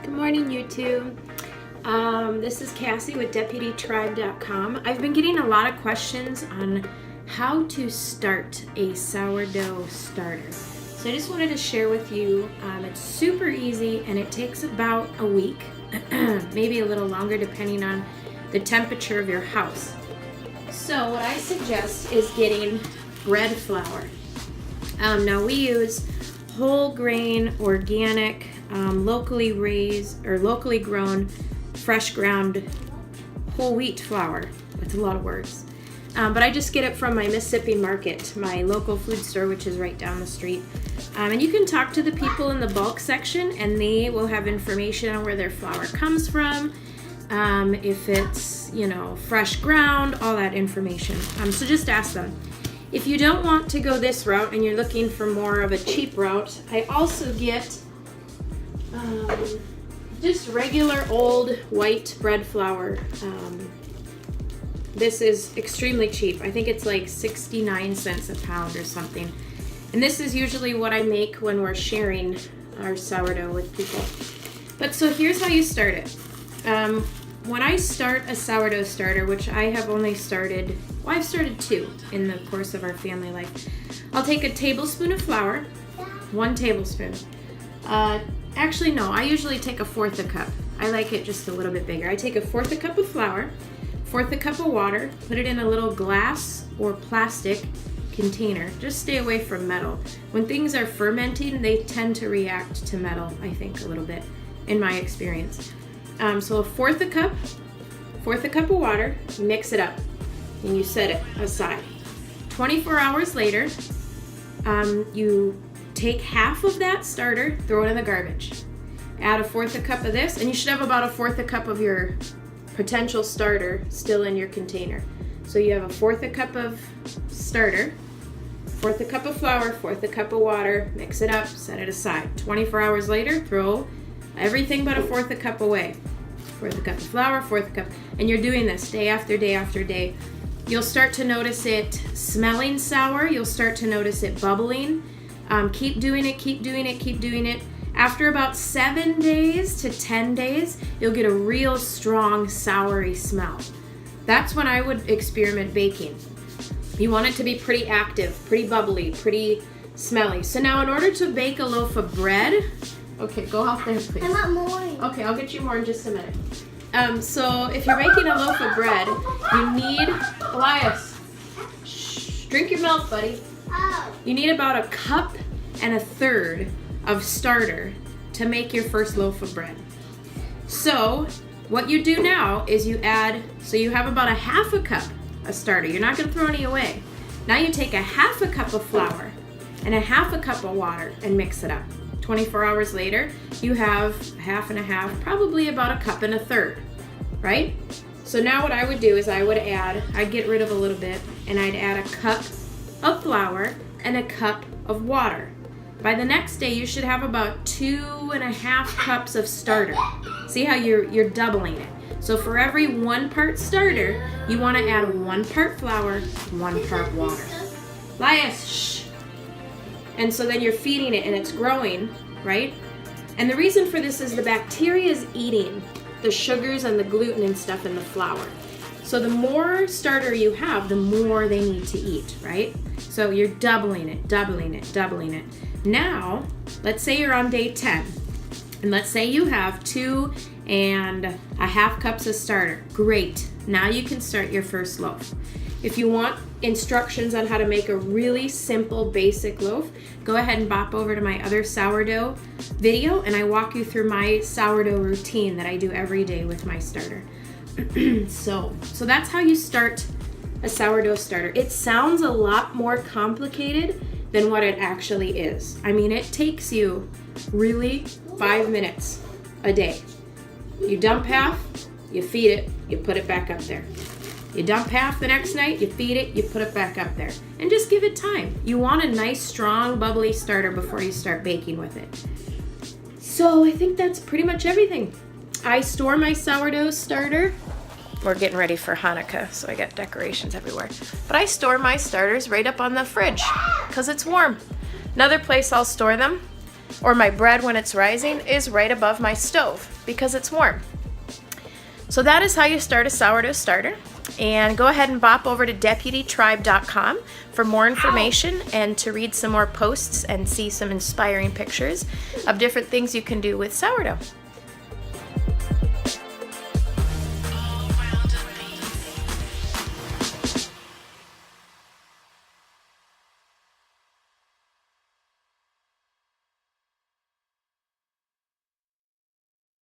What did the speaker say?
Good morning, YouTube. This is Cassie with DeputyTribe.com. I've been getting a lot of questions on how to start a sourdough starter. So I just wanted to share with you, it's super easy and it takes about a week, maybe a little longer depending on the temperature of your house. So what I suggest is getting bread flour. Now we use whole grain, organic, locally raised or locally grown, fresh ground whole wheat flour. That's a lot of words. But I just get it from my Mississippi Market, my local food store, which is right down the street. And you can talk to the people in the bulk section and they will have information on where their flour comes from, if it's, fresh ground, all that information. So just ask them. If you don't want to go this route and you're looking for more of a cheap route, I also get just regular old white bread flour. This is extremely cheap. I think it's like 69 cents a pound or something. And this is usually what I make when we're sharing our sourdough with people. But so here's how you start it. When I start a sourdough starter, which I have only started, I've started 2 in the course of our family life. I'll take a tablespoon of flour, 1 tablespoon. Actually, no, I usually take 1/4 a cup. I like it just a little bit bigger. I take 1/4 a cup of flour, 1/4 a cup of water, put it in a little glass or plastic container. Just stay away from metal. When things are fermenting, they tend to react to metal, I think, a little bit, in my experience. So 1/4 a cup, 1/4 a cup of water, mix it up, and you set it aside. 24 hours later, you take half of that starter, throw it in the garbage. Add 1/4 a cup of this, and you should have about 1/4 a cup of your potential starter still in your container. So you have 1/4 a cup of starter, 1/4 a cup of flour, 1/4 a cup of water, mix it up, set it aside. 24 hours later, throw everything but 1/4 a cup away. 1/4 a cup of flour, 1/4 a cup, and you're doing this day after day after day. You'll start to notice it smelling sour. You'll start to notice it bubbling. Keep doing it, keep doing it, keep doing it. After about 7 days to 10 days, you'll get a real strong soury smell. That's when I would experiment baking. You want it to be pretty active, pretty bubbly, pretty smelly. So now in order to bake a loaf of bread, okay, go out there, please. I want more. Okay, I'll get you more in just a minute. So if you're making a loaf of bread, you need, Elias, drink your milk, buddy. Oh. You need about 1.33 cups of starter to make your first loaf of bread. So what you do now is you add, so you have about 1/2 cup of starter. You're not going to throw any away. Now you take 1/2 cup of flour and 1/2 cup of water and mix it up. 24 hours later, you have 1/2 and 1/2, probably about 1.33 cups, right? So now what I would do is I'd get rid of a little bit, and I'd add 1 cup of flour and 1 cup of water. By the next day, you should have about 2.5 cups of starter. See how you're doubling it. So for every 1 part starter, you want to add 1 part flour, 1 part water. Lias, shh. And so then you're feeding it and it's growing, right? And the reason for this is the bacteria is eating the sugars and the gluten and stuff in the flour. So the more starter you have, the more they need to eat, right? So you're doubling it, doubling it, doubling it. Now, let's say you're on day 10, and let's say you have 2.5 cups of starter. Great. Now you can start your first loaf. If you want instructions on how to make a really simple, basic loaf, go ahead and bop over to my other sourdough video, and I walk you through my sourdough routine that I do every day with my starter. So that's how you start a sourdough starter. It sounds a lot more complicated than what it actually is. I mean, it takes you really 5 minutes a day. You dump half, you feed it, you put it back up there. You dump half the next night, you feed it, you put it back up there. And just give it time. You want a nice, strong, bubbly starter before you start baking with it. So I think that's pretty much everything. I store my sourdough starter. We're getting ready for Hanukkah, so I got decorations everywhere. But I store my starters right up on the fridge because it's warm. Another place I'll store them or my bread when it's rising is right above my stove because it's warm. So that is how you start a sourdough starter. And go ahead and bop over to deputytribe.com for more information and to read some more posts and see some inspiring pictures of different things you can do with sourdough.